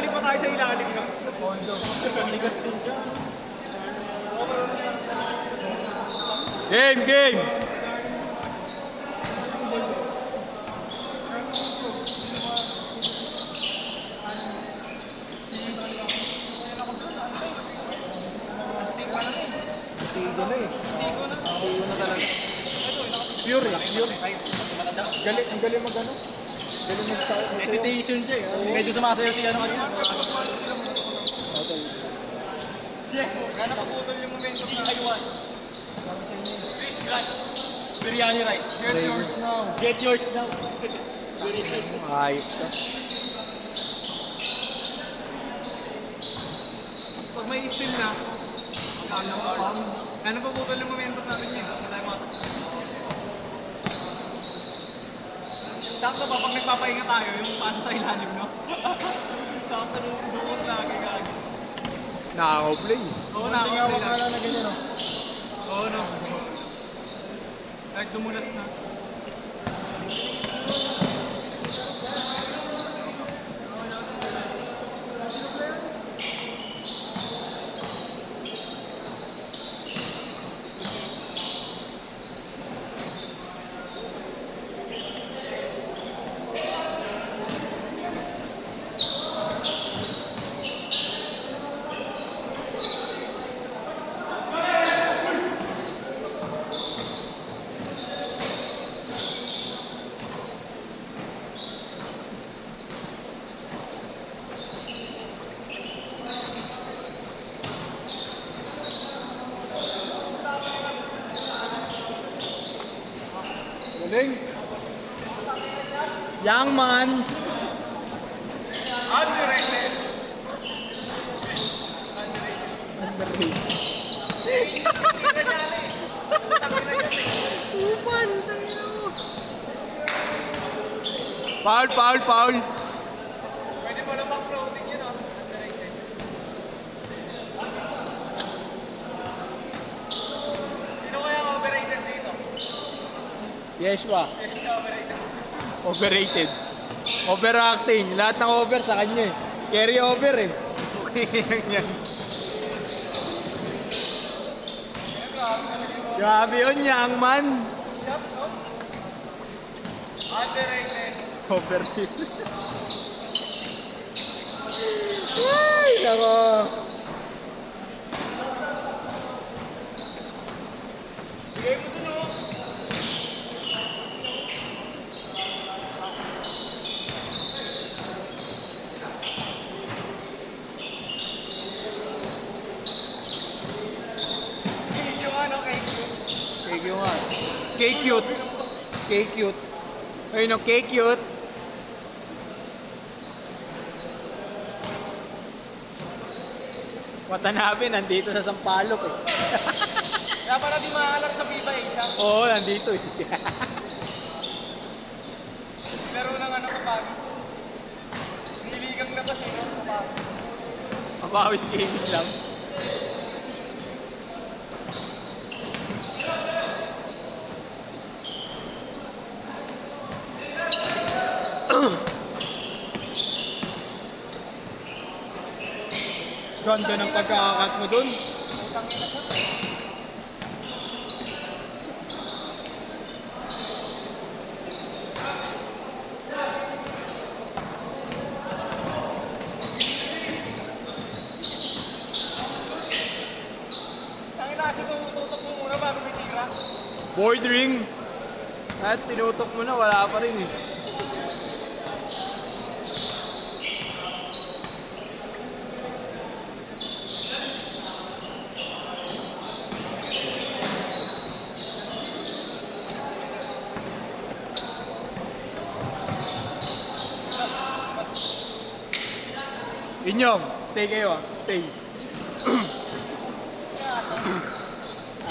balik pa tayo sa ilalim, no? Kondo. Ligas din siya. Game, game! Tigo na eh. Tigo na talaga. Pure eh, pure. Galing, ang galing mag ano. Galing mag-start. Hesitation siya eh. Medyo sumasayaw siya kanina. Okay. Gano'n kaputol yung momentum na DIY. Chris Grant. Biryani rice. Get yours now. Get yours now. Ayop ka. Pag may steal na, ano pa putol yung momentum natin yun? Sakto ba pag nagpapahinga tayo, yung pasa sa ilalim, no? Sakto nung bukod lagi gagi. Nakaka-play. Oo, Hindi nga nakakapit wala na ganyan no. Oo, no. Like dumulas na. Galing. Young man. Underrated. Underrated. Upan. Foul, foul, foul. Pwede mo na pang floating yun, oh. Underrated. Sino kaya ang overrated dito? Yeshua. Sino siya overrated? Overrated. Overacting. Lahat ng over sa kanya eh. Carry over eh. Okay lang yan. Grabe yun, young man. Shot, no? Underrated. Overrated. Ay, nako. Bigay mo dun, oh. Yung ano, cake. Cake yung nga. Cake cute. Cake cute. Ayun no, cake cute. Watanabe, nandito sa Sampaloc eh. Kaya para di makakalap sa Viva Asia. Oo, nandito eh. Laro ng ano kapagis. Niligang na kasi, no? Kapagis. Mabawis gaming lang. Ganda ng pagkakakat mo dun. Tangin na kasi tututok mo muna bago may tira. Board ring. At tinutok mo na, wala pa rin eh. Inyong, stay kayo ah. Stay.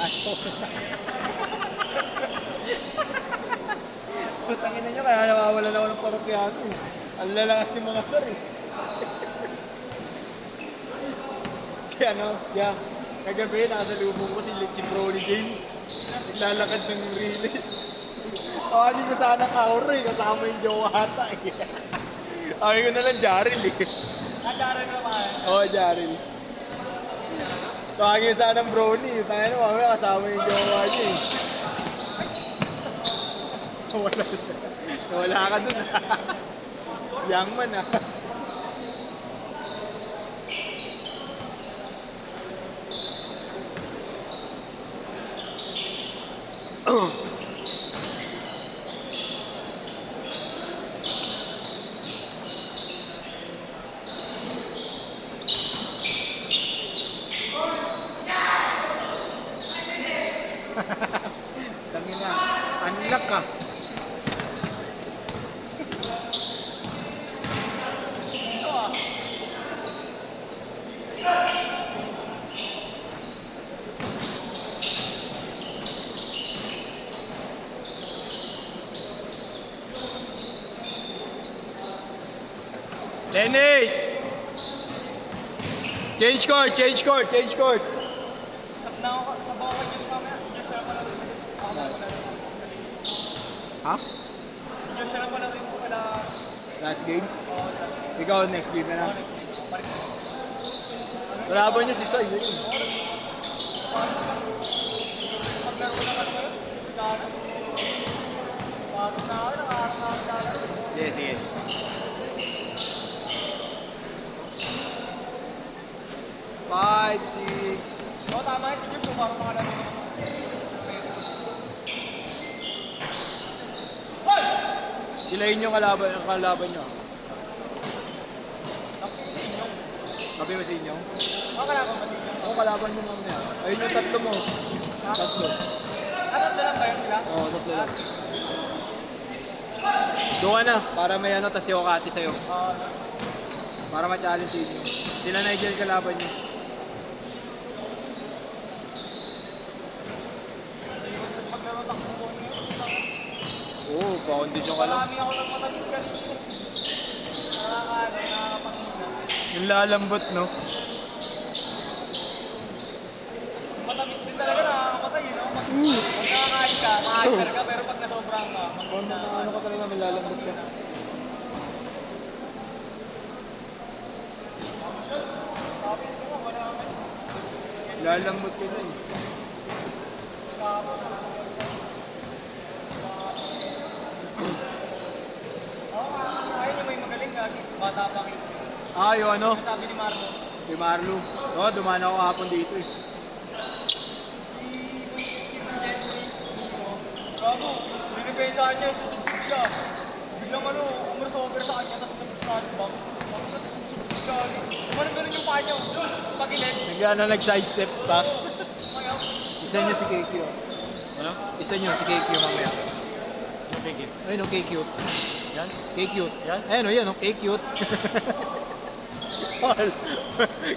Aso. Putangin na nyo, kaya nawawalan ako ng parokyato eh. Ang lalakas ng mga sir eh. Si ano, yeah. Kagabi, nasa lubong ko si Brody James. Naglalakad ng release. Hindi ko sana kauro eh, kasama yung jowa ata eh. Sabi ko na lang, Jaril eh. Nagkaroon naman. Oo, Jaril. Tawagin sana ng brownie. Tayo na mamaya kasama yung jowa niya eh. Wala. Wala ka dun. Young man ah. Tangin na. Unlock ka. Ito ah. Lenny! Change court, change court, change court. Sa bawah ko Diyos mamaya. Si Diyos lang pala rin. Ha? Si Diyos lang pala rin pala. Last game? Oo, Ikaw, next game na lang. Kalaban niyo si Sai. Yun. Maglaro na ka naman. Si Dana. Bago na ako. Nakakakala. Sige, sige. Five, six. Oo, tama yun si Diyos. Kung parang mga namin. Hoy! Sila yun yung kalaban nyo. Kapi ba sa inyo? Oo, kalaban ba dito? Oo, kalaban nyo mamaya. Ayun yung tatlo mo. Tatlo. Tatlo lang ba yun sila? Oo, tatlo lang. Doon ka na, para may ano, tas yung kati sa'yo. Oo. Para ma-challenge sa inyo. Sila Nigel kalaban nyo. Maglaro takbo ko niyo. Oo, pa-condition ka lang. Marami ako ng matamis kanina. Nakakapangina. Yung lalambot, no? Matamis din talaga nakakamatay, no? Pag nakakain ka, makakita ka, pero pag nasobrang ka, Kung ano ka talaga, may lalambot ka. tapis ko nga, wala naman. Lalambot ka dun. Oo nga, ayun yung may magaling lagi. Bata pa kayo. Ah, yung ano? Sabi ni Marco. Si Marlo. Oo, dumaan ako kahapon dito eh. Gago, binibesahan niya, susubsub siya. Biglang ano, umursover sa kanya, tapos nag-start back. Parang ganun yung paa niya. Pag-ilit. Nag-sidestep pa. Kaya, Isa nyo si KQ. Ano? Isa nyo si KQ mamaya. Yung bigit. Ayun o, KQ. Yan? KQ. Yan? Ayun o, yan o, KQ.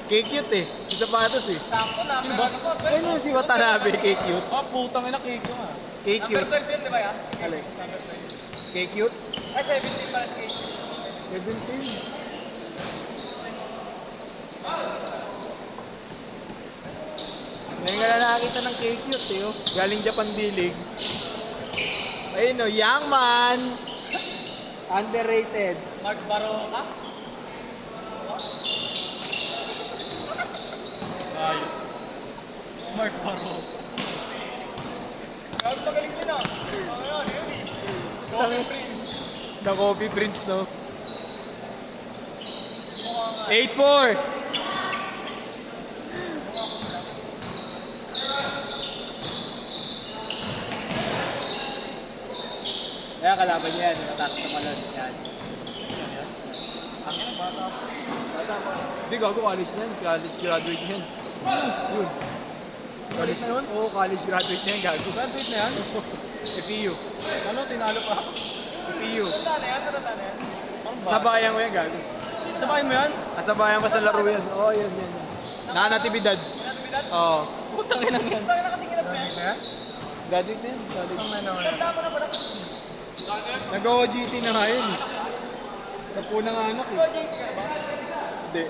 KQ eh. Yung sapatos eh. sakto na. Sino ba? Ayun o, si Watanabe, KQ. Ah, putang ina, cake yung ah. KQ. Number 12 yun, di ba yan? Alin? Number 12. KQ? Ay, 17 para sa case. 17. Ngayon ka na nakakita ng KQ eh. Oh. Galing Japan Dilig. Ayun o, young man. Underrated. Mark Baroka. Ayos. Mark Baro. Gago magaling din ah. Ano yun eh. Coffee Prince. The Coffee Prince, no? Mukha nga. 8-4. Kaya kalaban niya yan, mataas na malon. Yan. Ang ina, bata pa. Bata pa. Hindi, gago college na yan. College graduate na yan. Yun. College na yun? Oo, college graduate na yan, gago. Graduate na yan? FEU. Ano, tinalo pa ako? FEU. Tanda na yan, tanda na yan. Parang ba? Sabayan ko yan, gago. Sabay mo yan? Kasabayan ko sa laro yan. Oo, yan, yan. Nanatibidad. Pinatibidad? Oo. Putang ina yan. Tanda na kasi kinap na yan. yan? Graduate na yan. Graduate. Ang ina Tanda mo na ba na? Nag-OGT na nga yun. Napo na nga anak eh. Project ka ba? Hindi.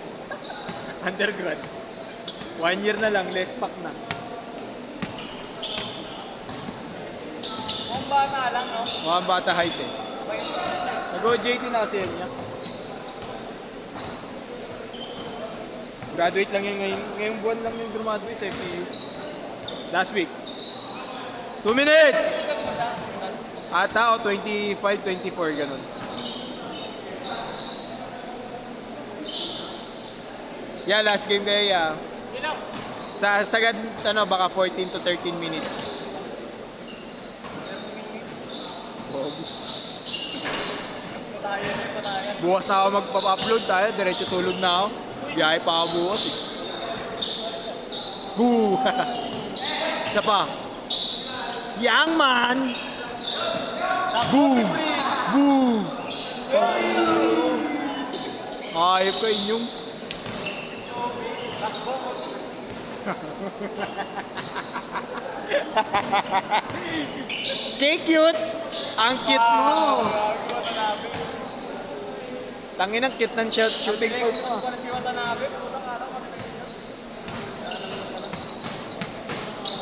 Undergrad. 1 year na lang, less pack na. Kung bata lang, no? Mga bata height eh. Nag-OJT na kasi yun niya. Graduate lang yan ngayon. Ngayong buwan lang yung graduate sa FPU. Last week. 2 minutes! Ata o 25, 24, ganun. Yeah, last game kayo, yeah. Ilang? Sa sagad, ano, baka 14 to 13 minutes. Patayan. Bukas na ako magpa-upload tayo, diretso tulog na ako. Biyahe pa ako bukas eh. Boo! Isa pa. Yang man! Boo! Boo! Ayop ka inyong. Cute! Ang cute mo! Tangin ang cute ng shooting pose mo. Para si Watanabe, putang araw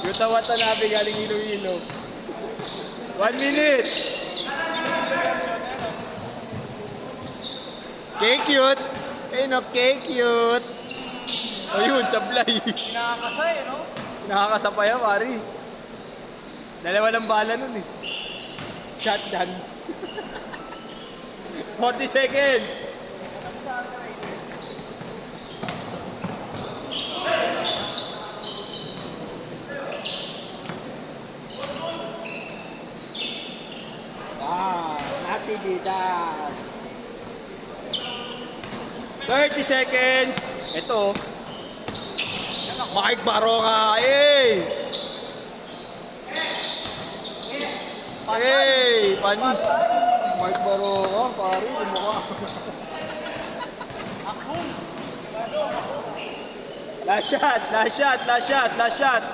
Yuta Watanabe galing Iloilo. 1 minute! Cute! Ayun o, cute! O yun, sablay. Nakakasay, no? Nakakasapaya, pari. Dalawa ng bala nun eh. Shotgun. 40 seconds. Natividad. 30 seconds. Ito. Mike Baroka. Hey! Hey! Panis. Mike Baroka, pare. Mukha. Last shot.